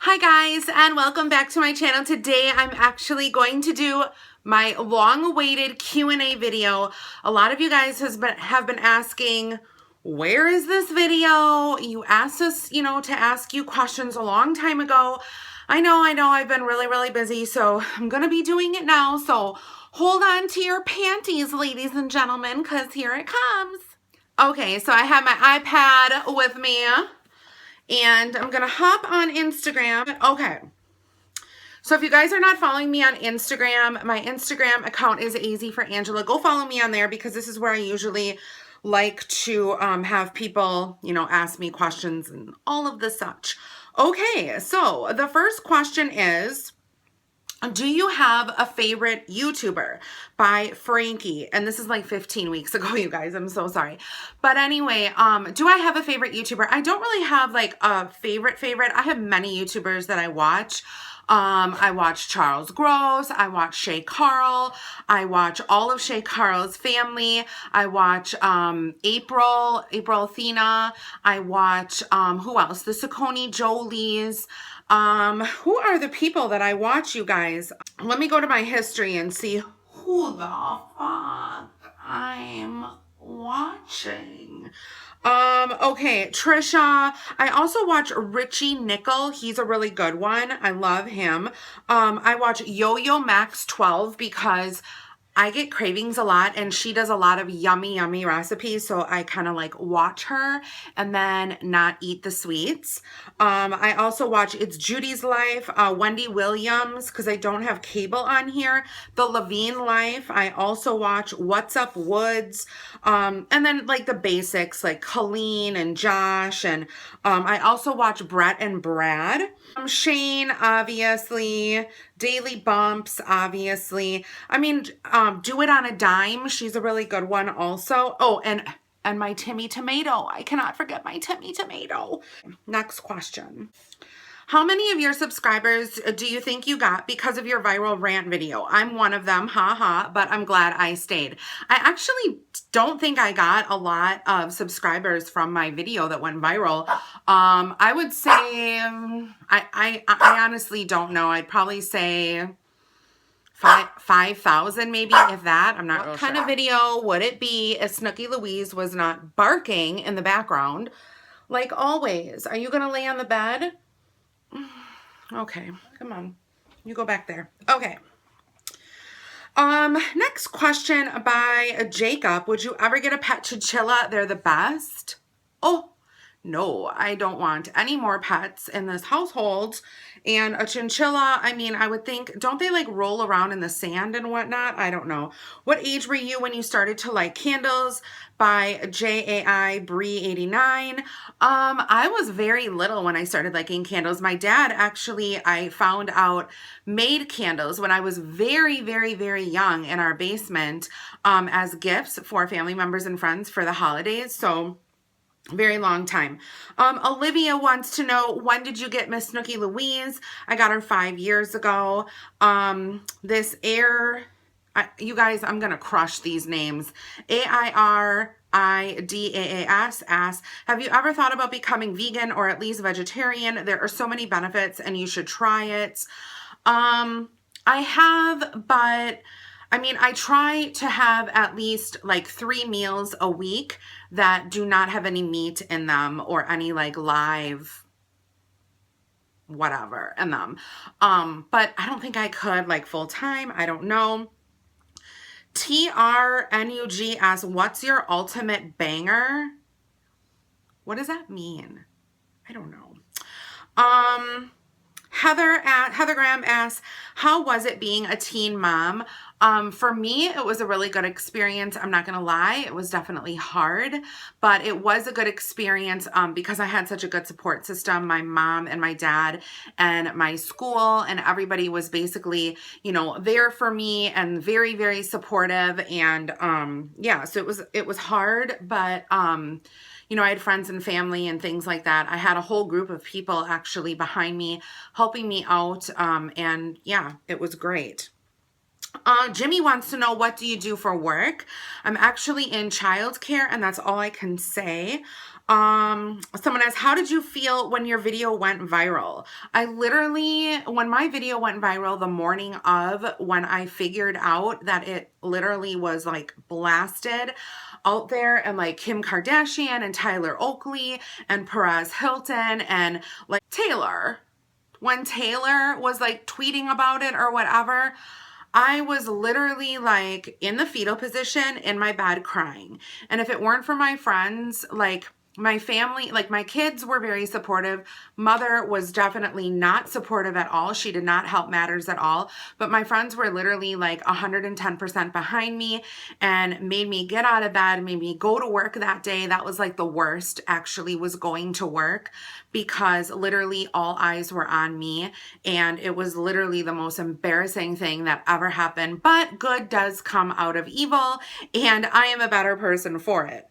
Hi guys, and welcome back to my channel. Today I'm actually going to do my long-awaited Q&A video. A lot of you guys have been asking, where is this video? You asked us, to ask you questions a long time ago. I know, I've been really busy, so I'm gonna be doing it now. So hold on to your panties, ladies and gentlemen, because here it comes. Okay, so I have my iPad with me. And I'm going to hop on Instagram. Okay. So if you guys are not following me on Instagram, my Instagram account is AZ4ANGELA. Go follow me on there because this is where I usually like to have people, ask me questions and all of the such. Okay. So the first question is, do you have a favorite YouTuber? By Frankie. And this is like 15 weeks ago, you guys. I'm so sorry. But anyway, do I have a favorite YouTuber? I don't really have like a favorite. I have many YouTubers that I watch. I watch Charles Gross. I watch Shay Carl. I watch all of Shay Carl's family. I watch April Athena. I watch who else? The Saucony Jolies. Who are the people that I watch, you guys? Let me go to my history and see who the fuck I'm watching. Okay, Trisha. I also watch Richie Nickel. He's a really good one. I love him. I watch Yo-Yo Max 12 because I get cravings a lot and she does a lot of yummy recipes, so I kind of like watch her and then not eat the sweets. I also watch It's Judy's Life, Wendy Williams, because I don't have cable on here, The Levine Life. I also watch What's Up Woods, and then like the basics like Colleen and Josh, and I also watch Brett and Brad. Shane, obviously. Daily Bumps, obviously. I mean, Do It on a Dime. She's a really good one also. Oh, and my Timmy Tomato. I cannot forget my Timmy Tomato. Next question. How many of your subscribers do you think you got because of your viral rant video? I'm one of them, haha, but I'm glad I stayed. I actually don't think I got a lot of subscribers from my video that went viral. I would say, I honestly don't know. I'd probably say 5,000 maybe, if that. I'm not real sure. What kind of video would it be if Snooki Louise was not barking in the background? Like always. Are you going to lay on the bed? Okay, come on. You go back there. Okay. Next question by Jacob. Would you ever get a pet chinchilla? They're the best. Oh, no, I don't want any more pets in this household. And a chinchilla, I mean, I would think, don't they like roll around in the sand and whatnot? I don't know. What age were you when you started to light candles? By JAI Bree 89. I was very little when I started lighting candles. My dad actually, I found out, made candles when I was very young in our basement as gifts for family members and friends for the holidays. So very long time. Olivia wants to know, when did you get Miss Snooki Louise? I got her 5 years ago. This air, you guys, I'm going to crush these names. AIRIDAAS asks, have you ever thought about becoming vegan or at least vegetarian? There are so many benefits and you should try it. I have, but I mean, I try to have at least like 3 meals a week that do not have any meat in them or any like live whatever in them. But I don't think I could like full time. I don't know. TRNUG asks, what's your ultimate banger? What does that mean? I don't know. Heather Graham asks, how was it being a teen mom? For me, it was a really good experience. I'm not going to lie. It was definitely hard, but it was a good experience because I had such a good support system. My mom and my dad and my school and everybody was basically, there for me and very supportive. And yeah, so it was hard, but I had friends and family and things like that. I had a whole group of people actually behind me, helping me out. And yeah, it was great. Jimmy wants to know, what do you do for work? I'm actually in childcare, and that's all I can say. Someone asked, how did you feel when your video went viral? I literally, when my video went viral the morning of, when I figured out that it literally was like blasted out there, and like Kim Kardashian and Tyler Oakley and Perez Hilton and like Taylor, when Taylor was like tweeting about it or whatever, I was literally like in the fetal position in my bed crying. And if it weren't for my friends, like my family, like my kids were very supportive. Mother was definitely not supportive at all. She did not help matters at all. But my friends were literally like 110% behind me and made me get out of bed, made me go to work that day. That was like the worst, actually, was going to work, because literally all eyes were on me. And it was literally the most embarrassing thing that ever happened. But good does come out of evil, and I am a better person for it.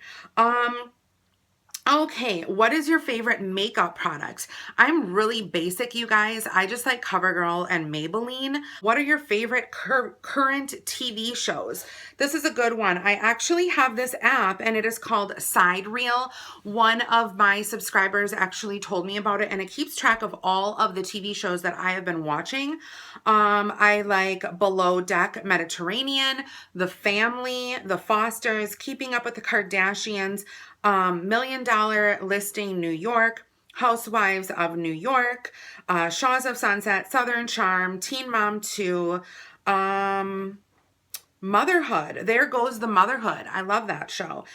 Okay, what is your favorite makeup products? I'm really basic, you guys. I just like CoverGirl and Maybelline. What are your favorite current TV shows? This is a good one. I actually have this app, and it is called Side Reel. One of my subscribers actually told me about it, and it keeps track of all of the TV shows that I have been watching. I like Below Deck Mediterranean, The Family, The Fosters, Keeping Up with the Kardashians, $1 Million Listing New York, Housewives of New York, Shaws of Sunset, Southern Charm, Teen Mom 2, Motherhood. There Goes the Motherhood. I love that show.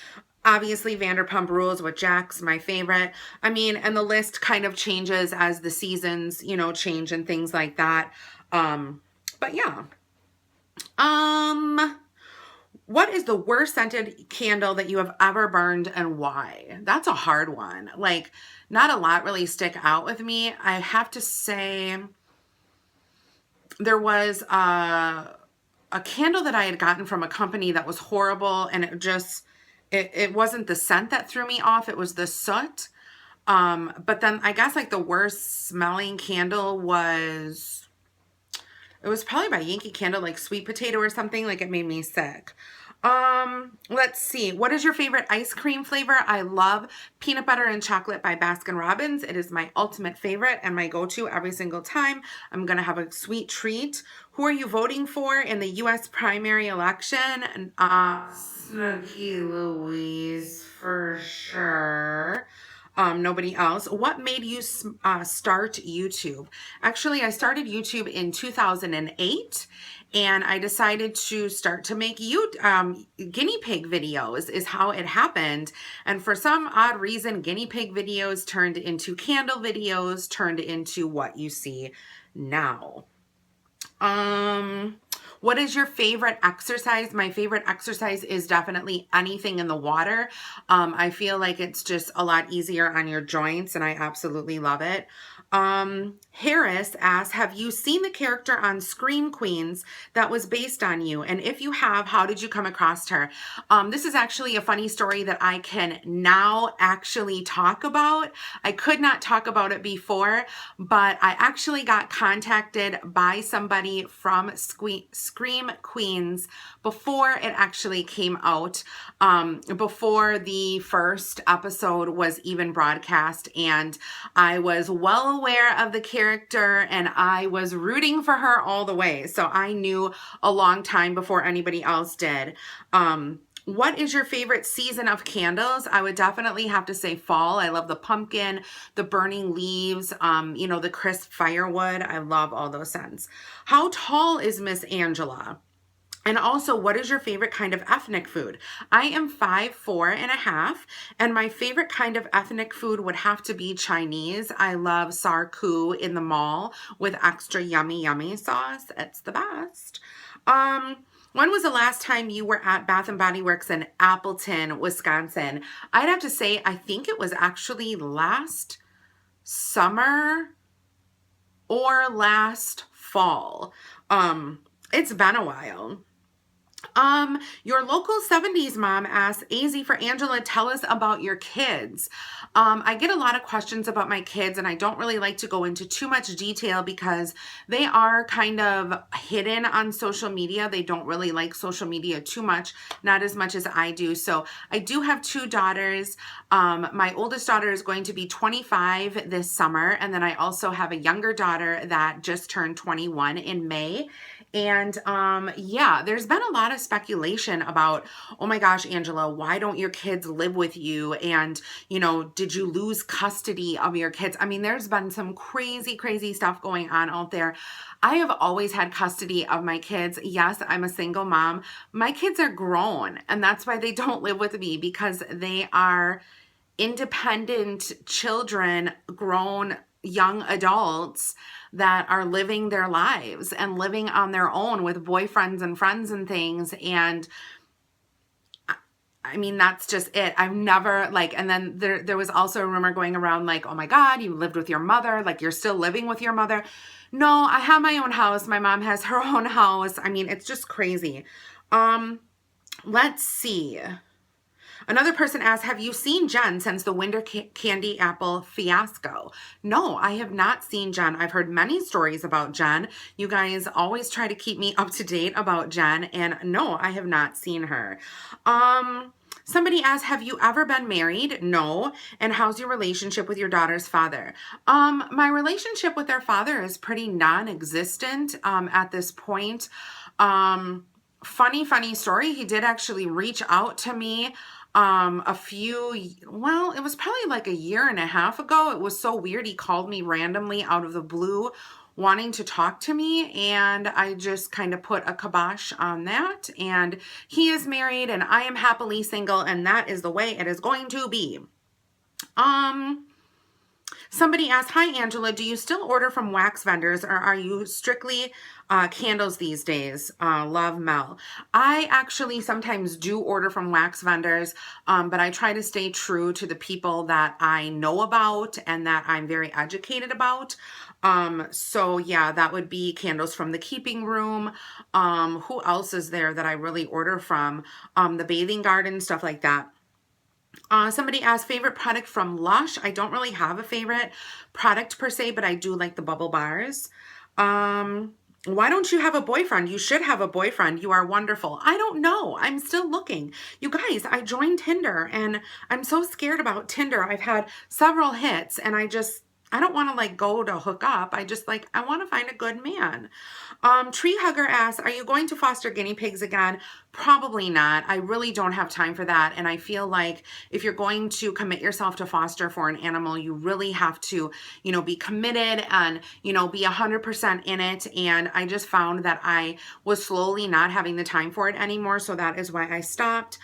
Obviously, Vanderpump Rules with Jax, my favorite. I mean, and the list kind of changes as the seasons, you know, change and things like that. But yeah. What is the worst scented candle that you have ever burned, and why? That's a hard one. Like, not a lot really stick out with me. I have to say there was a candle that I had gotten from a company that was horrible, and it wasn't the scent that threw me off. It was the soot. But then I guess like the worst smelling candle was, it was probably by Yankee Candle, like Sweet Potato or something. Like, it made me sick. Let's see. What is your favorite ice cream flavor? I love peanut butter and chocolate by Baskin Robbins. It is my ultimate favorite and my go-to every single time I'm going to have a sweet treat. Who are you voting for in the U.S. primary election? Snooki Louise for sure. Nobody else. What made you start YouTube? Actually, I started YouTube in 2008, and I decided to start to make guinea pig videos is how it happened. And for some odd reason, guinea pig videos turned into candle videos, turned into what you see now. What is your favorite exercise? My favorite exercise is definitely anything in the water. I feel like it's just a lot easier on your joints, and I absolutely love it. Harris asks, have you seen the character on Scream Queens that was based on you? And if you have, how did you come across her? This is actually a funny story that I can now actually talk about. I could not talk about it before, but I actually got contacted by somebody from Scream Queens before it actually came out, before the first episode was even broadcast, and I was well aware of the character and I was rooting for her all the way. So I knew a long time before anybody else did. What is your favorite season of candles? I would definitely have to say fall. I love the pumpkin, the burning leaves, you know, the crisp firewood. I love all those scents. How tall is Miss Angela? And also, what is your favorite kind of ethnic food? I am 5'4.5", and my favorite kind of ethnic food would have to be Chinese. I love sarku in the mall with extra yummy, yummy sauce. It's the best. When was the last time you were at Bath & Body Works in Appleton, Wisconsin? I'd have to say, I think it was actually last summer or last fall. It's been a while. Your local 70s mom asks, AZ for Angela, tell us about your kids. I get a lot of questions about my kids, and I don't really like to go into too much detail because they are kind of hidden on social media. They don't really like social media too much, not as much as I do. So I do have 2 daughters. My oldest daughter is going to be 25 this summer, and then I also have a younger daughter that just turned 21 in May. And yeah, there's been a lot of speculation about, oh my gosh, Angela, why don't your kids live with you? And, you know, did you lose custody of your kids? I mean, there's been some crazy, crazy stuff going on out there. I have always had custody of my kids. Yes, I'm a single mom. My kids are grown, and that's why they don't live with me, because they are independent children, grown young adults that are living their lives and living on their own with boyfriends and friends and things. And I mean, that's just it. I've never and then there was also a rumor going around like, oh my God, you lived with your mother, like you're still living with your mother. No, I have my own house. My mom has her own house. I mean, it's just crazy. Let's see. Another person asked, have you seen Jen since the winter candy apple fiasco? No, I have not seen Jen. I've heard many stories about Jen. You guys always try to keep me up to date about Jen, and no, I have not seen her. Somebody asked, have you ever been married? No. And how's your relationship with your daughter's father? My relationship with their father is pretty non-existent at this point. Funny story. He did actually reach out to me it was probably like a year and a half ago. It was so weird. He called me randomly out of the blue wanting to talk to me, and I just kind of put a kibosh on that. And he is married and I am happily single, and that is the way it is going to be. Somebody asked, hi, Angela, do you still order from wax vendors, or are you strictly candles these days? Love, Mel. I actually sometimes do order from wax vendors, but I try to stay true to the people that I know about and that I'm very educated about. So yeah, that would be candles from the Keeping Room. Who else is there that I really order from? The Bathing Garden, stuff like that. Somebody asked, favorite product from Lush. I don't really have a favorite product per se, but I do like the bubble bars. Why don't you have a boyfriend? You should have a boyfriend. You are wonderful. I don't know. I'm still looking. You guys, I joined Tinder and I'm so scared about Tinder. I've had several hits and I don't want to go to hook up. I want to find a good man. Tree Hugger asks, are you going to foster guinea pigs again? Probably not. I really don't have time for that. And I feel like if you're going to commit yourself to foster for an animal, you really have to, be committed and, be 100% in it. And I just found that I was slowly not having the time for it anymore. So that is why I stopped.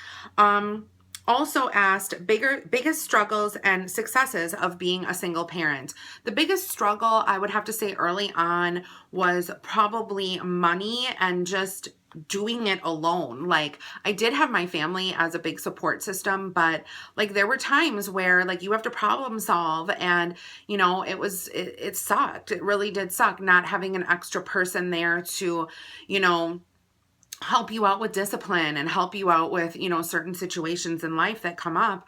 Also asked, biggest struggles and successes of being a single parent. The biggest struggle, I would have to say early on, was probably money and just doing it alone. I did have my family as a big support system, but there were times where you have to problem solve, and it sucked. It really did suck not having an extra person there to, help you out with discipline and help you out with, certain situations in life that come up.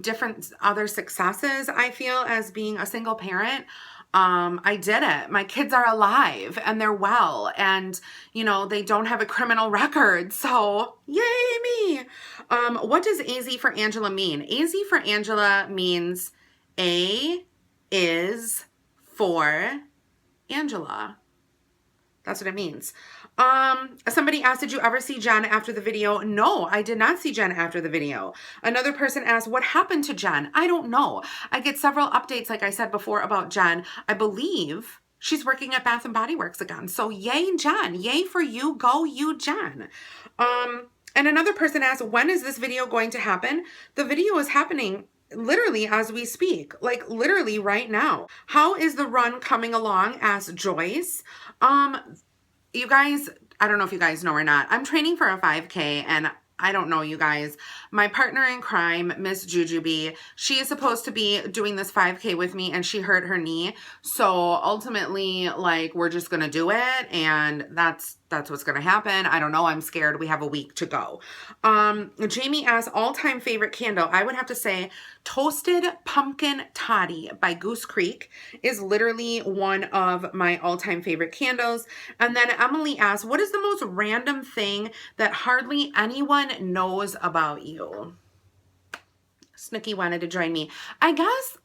Different other successes, I feel, as being a single parent. I did it. My kids are alive and they're well, and, they don't have a criminal record. So yay me. What does AZ for Angela mean? AZ for Angela means A is for Angela. That's what it means. Somebody asked, did you ever see Jen after the video? No, I did not see Jen after the video. Another person asked, what happened to Jen? I don't know. I get several updates, like I said before, about Jen. I believe she's working at Bath & Body Works again. So yay, Jen. Yay for you. Go you, Jen. And another person asked, when is this video going to happen? The video is happening literally as we speak, literally right now. How is the run coming along? Asked Joyce. You guys, I don't know if you guys know or not, I'm training for a 5K, and I don't know, you guys. My partner in crime, Miss Jujubee, she is supposed to be doing this 5K with me, and she hurt her knee. So ultimately, we're just going to do it, and that's that's what's going to happen. I don't know. I'm scared. We have a week to go. Jamie asks, all-time favorite candle. I would have to say Toasted Pumpkin Toddy by Goose Creek is literally one of my all-time favorite candles. And then Emily asks, what is the most random thing that hardly anyone knows about you? Snooki wanted to join me. I guess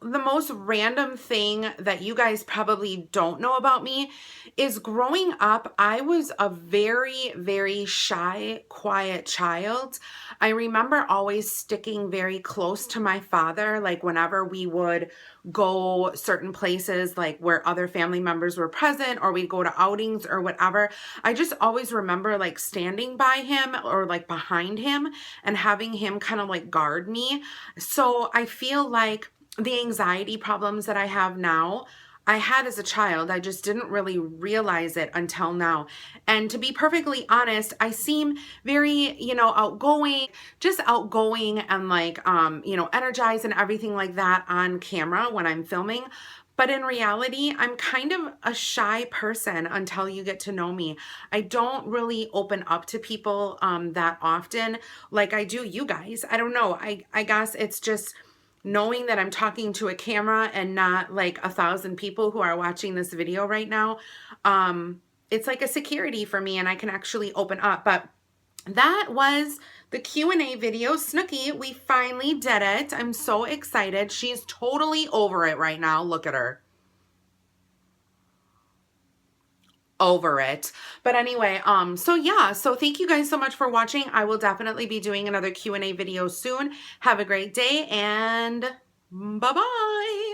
the most random thing that you guys probably don't know about me is growing up, I was a very, very shy, quiet child. I remember always sticking very close to my father, like whenever we would go certain places, like where other family members were present, or we'd go to outings or whatever. I just always remember like standing by him or like behind him and having him kind of like guard me. So I feel like the anxiety problems that I have now, I had as a child. I just didn't really realize it until now. And to be perfectly honest, I seem very, outgoing, just outgoing and like, energized and everything like that on camera when I'm filming. But in reality, I'm kind of a shy person until you get to know me. I don't really open up to people that often like I do you guys. I don't know. I guess it's just knowing that I'm talking to a camera and not like 1,000 people who are watching this video right now. It's like a security for me and I can actually open up. But that was the Q&A video. Snooki, we finally did it. I'm so excited. She's totally over it right now. Look at her. Over it. But anyway, so thank you guys so much for watching. I will definitely be doing another Q&A video soon. Have a great day and bye-bye.